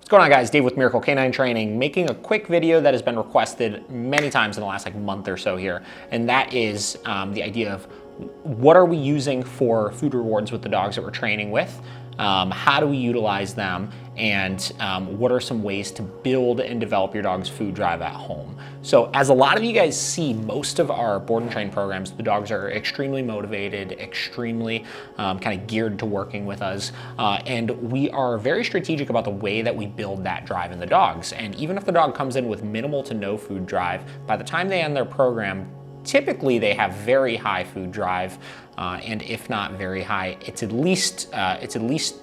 What's going on, guys? Dave with Miracle Canine Training, making a quick video that has been requested many times in the last month or so here, and that is the idea of what are we using for food rewards with the dogs that we're training with, how do we utilize them, and what are some ways to build and develop your dog's food drive at home. So as a lot of you guys see, most of our board and train programs, the dogs are extremely motivated, extremely kind of geared to working with us, and we are very strategic about the way that we build that drive in the dogs. And even if the dog comes in with minimal to no food drive, by the time they end their program, typically they have very high food drive, and if not very high, it's at least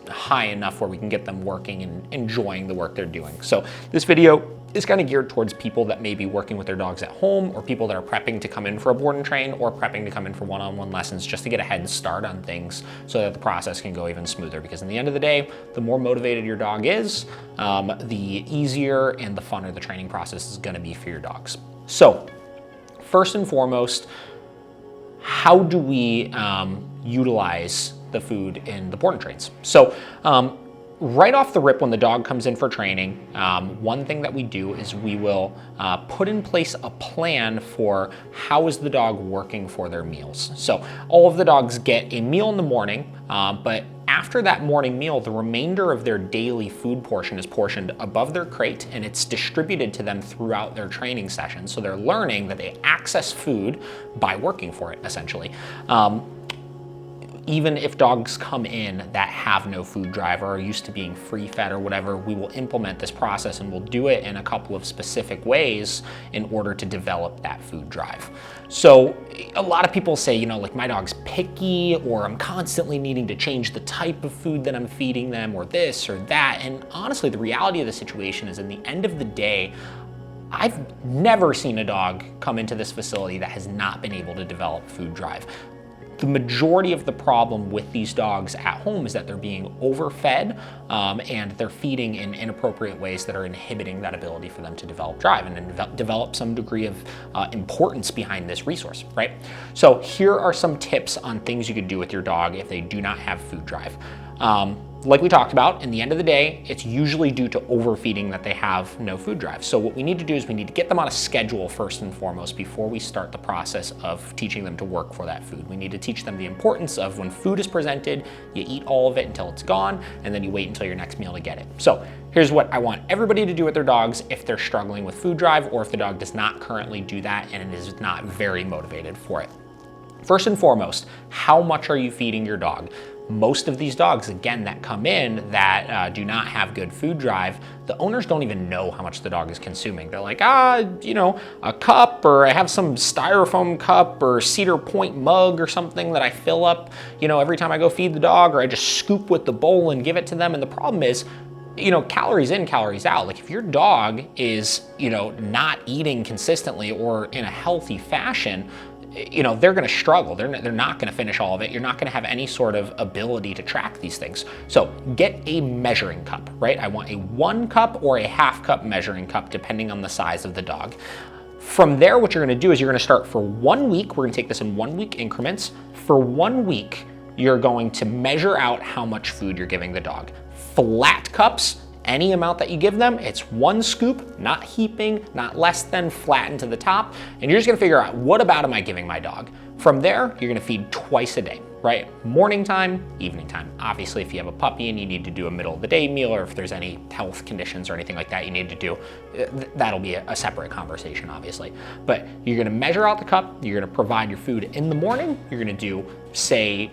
high enough where we can get them working and enjoying the work they're doing. So this video is kind of geared towards people that may be working with their dogs at home, or people that are prepping to come in for a board and train, or prepping to come in for one-on-one lessons, just to get a head start on things so that the process can go even smoother. Because in the end of the day, the more motivated your dog is, the easier and the funner the training process is going to be for your dogs. So first and foremost, how do we utilize the food in the board and trains? So right off the rip, when the dog comes in for training, one thing that we do is we will put in place a plan for how is the dog working for their meals. So all of the dogs get a meal in the morning, but after that morning meal, the remainder of their daily food portion is portioned above their crate, and it's distributed to them throughout their training session. So they're learning that they access food by working for it, essentially. Even if dogs come in that have no food drive or are used to being free fed or whatever, we will implement this process, and we'll do it in a couple of specific ways in order to develop that food drive. So a lot of people say, like, my dog's picky, or I'm constantly needing to change the type of food that I'm feeding them, or this or that. And honestly, the reality of the situation is, in the end of the day, I've never seen a dog come into this facility that has not been able to develop food drive. The majority of the problem with these dogs at home is that they're being overfed, and they're feeding in inappropriate ways that are inhibiting that ability for them to develop drive and develop some degree of importance behind this resource, right? So here are some tips on things you could do with your dog if they do not have food drive. Like we talked about, in the end of the day, it's usually due to overfeeding that they have no food drive. So what we need to do is we need to get them on a schedule first and foremost before we start the process of teaching them to work for that food. We need to teach them the importance of, when food is presented, you eat all of it until it's gone, and then you wait until your next meal to get it. So here's what I want everybody to do with their dogs if they're struggling with food drive, or if the dog does not currently do that and is not very motivated for it. First and foremost, how much are you feeding your dog? Most of these dogs, again, that come in that do not have good food drive, the owners don't even know how much the dog is consuming. They're like, a cup, or I have some styrofoam cup or Cedar Point mug or something that I fill up, every time I go feed the dog, or I just scoop with the bowl and give it to them. And the problem is, calories in, calories out. Like, if your dog is, not eating consistently or in a healthy fashion, they're going to struggle. They're not going to finish all of it. You're not going to have any sort of ability to track these things. So get a measuring cup, right? I want a 1 cup or a half cup measuring cup, depending on the size of the dog. From there, what you're going to do is you're going to start for 1 week. We're going to take this in 1 week increments. For 1 week, you're going to measure out how much food you're giving the dog. Flat cups, any amount that you give them, it's 1 scoop, not heaping, not less than, flattened to the top. And you're just gonna figure out, what about am I giving my dog? From there, you're gonna feed twice a day, right? Morning time, evening time. Obviously, if you have a puppy and you need to do a middle of the day meal, or if there's any health conditions or anything like that you need to do, that'll be a separate conversation, obviously. But you're gonna measure out the cup, you're gonna provide your food in the morning, you're gonna do, say,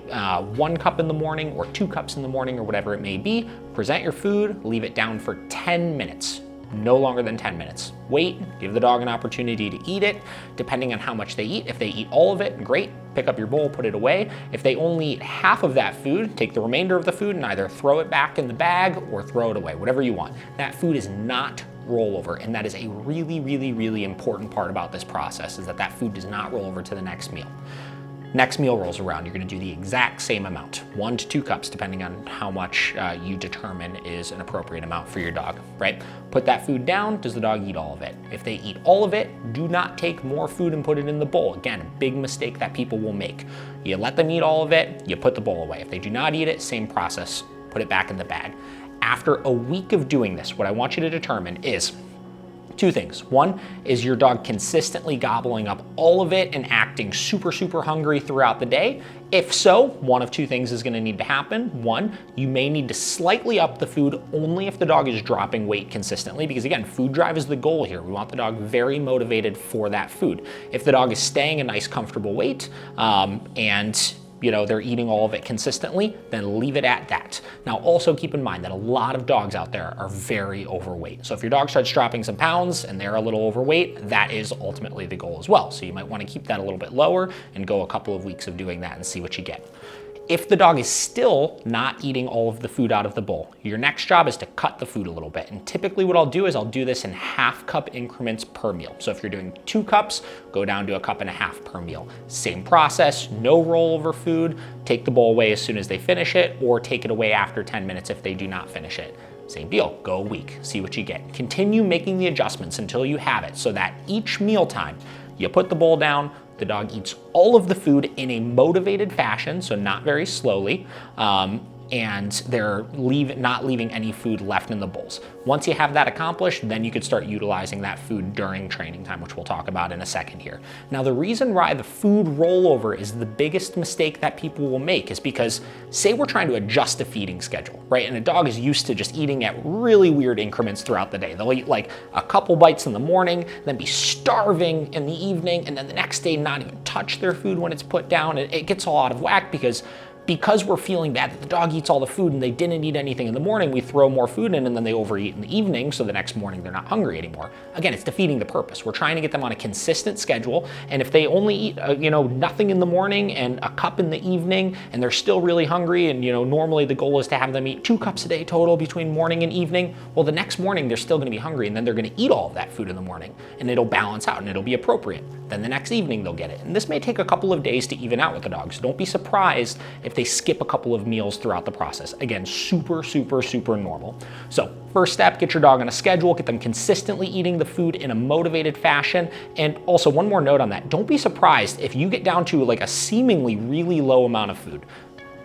1 cup in the morning, or 2 cups in the morning, or whatever it may be. Present your food, leave it down for 10 minutes. No longer than 10 minutes. Wait, give the dog an opportunity to eat it, depending on how much they eat. If they eat all of it, great, pick up your bowl, put it away. If they only eat half of that food, take the remainder of the food and either throw it back in the bag or throw it away, whatever you want. That food is not rollover, and that is a really, really, really important part about this process, is that food does not roll over to the next meal. Next meal rolls around, you're gonna do the exact same amount, 1 to 2 cups, depending on how much you determine is an appropriate amount for your dog, right? Put that food down, does the dog eat all of it? If they eat all of it, do not take more food and put it in the bowl. Again, a big mistake that people will make. You let them eat all of it, you put the bowl away. If they do not eat it, same process, put it back in the bag. After a week of doing this, what I want you to determine is two things. One is your dog consistently gobbling up all of it and acting super, super hungry throughout the day. If so, one of two things is gonna need to happen. One, you may need to slightly up the food only if the dog is dropping weight consistently, because again, food drive is the goal here. We want the dog very motivated for that food. If the dog is staying a nice, comfortable weight, and they're eating all of it consistently, then leave it at that. Now, also keep in mind that a lot of dogs out there are very overweight. So if your dog starts dropping some pounds and they're a little overweight, that is ultimately the goal as well. So you might want to keep that a little bit lower and go a couple of weeks of doing that and see what you get. If the dog is still not eating all of the food out of the bowl, your next job is to cut the food a little bit. And typically what I'll do is I'll do this in 1/2 cup increments per meal. So if you're doing 2 cups, go down to 1.5 cups per meal. Same process, no rollover food. Take the bowl away as soon as they finish it, or take it away after 10 minutes if they do not finish it. Same deal, go a week, see what you get. Continue making the adjustments until you have it, so that each mealtime, you put the bowl down, the dog eats all of the food in a motivated fashion, so not very slowly, and they're not leaving any food left in the bowls. Once you have that accomplished, then you could start utilizing that food during training time, which we'll talk about in a second here. Now, the reason why the food rollover is the biggest mistake that people will make is because, say we're trying to adjust a feeding schedule, right? And a dog is used to just eating at really weird increments throughout the day. They'll eat like a couple bites in the morning, then be starving in the evening, and then the next day not even touch their food when it's put down. It gets all out of whack because we're feeling bad that the dog eats all the food and they didn't eat anything in the morning, we throw more food in and then they overeat in the evening, so the next morning they're not hungry anymore. Again, it's defeating the purpose. We're trying to get them on a consistent schedule, and if they only eat nothing in the morning and a cup in the evening and they're still really hungry, and normally the goal is to have them eat 2 cups a day total between morning and evening, well, the next morning they're still gonna be hungry, and then they're gonna eat all of that food in the morning, and it'll balance out and it'll be appropriate. Then the next evening they'll get it. And this may take a couple of days to even out with the dog, so don't be surprised if they skip a couple of meals throughout the process. Again, super, super, super normal. So first step, get your dog on a schedule, get them consistently eating the food in a motivated fashion. And also one more note on that, don't be surprised if you get down to like a seemingly really low amount of food.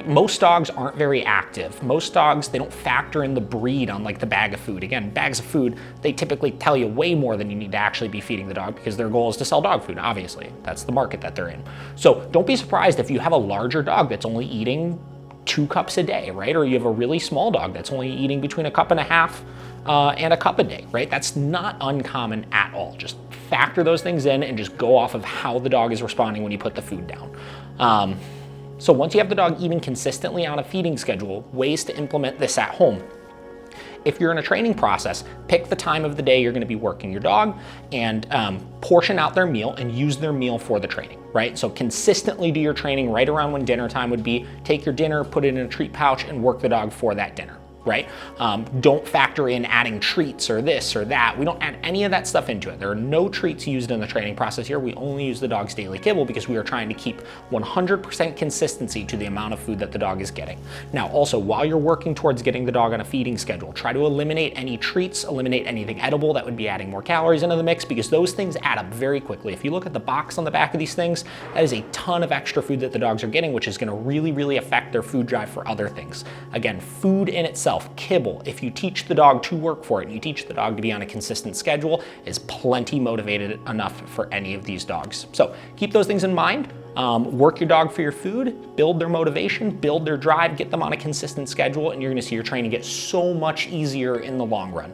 Most dogs aren't very active. Most dogs, they don't factor in the breed on like the bag of food. Again, bags of food, they typically tell you way more than you need to actually be feeding the dog, because their goal is to sell dog food, obviously. That's the market that they're in. So don't be surprised if you have a larger dog that's only eating 2 cups a day, right? Or you have a really small dog that's only eating between 1.5 cups and a cup a day, right? That's not uncommon at all. Just factor those things in and just go off of how the dog is responding when you put the food down. So once you have the dog eating consistently on a feeding schedule, ways to implement this at home. If you're in a training process, pick the time of the day you're gonna be working your dog and portion out their meal and use their meal for the training, right? So consistently do your training right around when dinner time would be. Take your dinner, put it in a treat pouch, and work the dog for that dinner, right? Don't factor in adding treats or this or that. We don't add any of that stuff into it. There are no treats used in the training process here. We only use the dog's daily kibble because we are trying to keep 100% consistency to the amount of food that the dog is getting. Now, also, while you're working towards getting the dog on a feeding schedule, try to eliminate any treats, eliminate anything edible that would be adding more calories into the mix, because those things add up very quickly. If you look at the box on the back of these things, that is a ton of extra food that the dogs are getting, which is gonna really, really affect their food drive for other things. Again, food in itself, kibble, if you teach the dog to work for it and you teach the dog to be on a consistent schedule, is plenty motivated enough for any of these dogs. So keep those things in mind. Work your dog for your food, build their motivation, build their drive, get them on a consistent schedule, and you're gonna see your training get so much easier in the long run.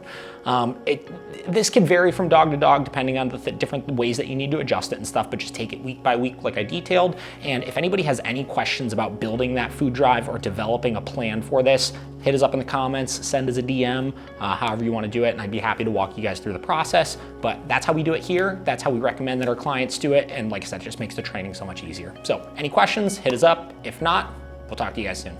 This can vary from dog to dog depending on the different ways that you need to adjust it and stuff, but just take it week by week like I detailed. And if anybody has any questions about building that food drive or developing a plan for this, hit us up in the comments, send us a DM, however you want to do it, and I'd be happy to walk you guys through the process. But that's how we do it here. That's how we recommend that our clients do it. And like I said, it just makes the training so much easier. So any questions, hit us up. If not, we'll talk to you guys soon.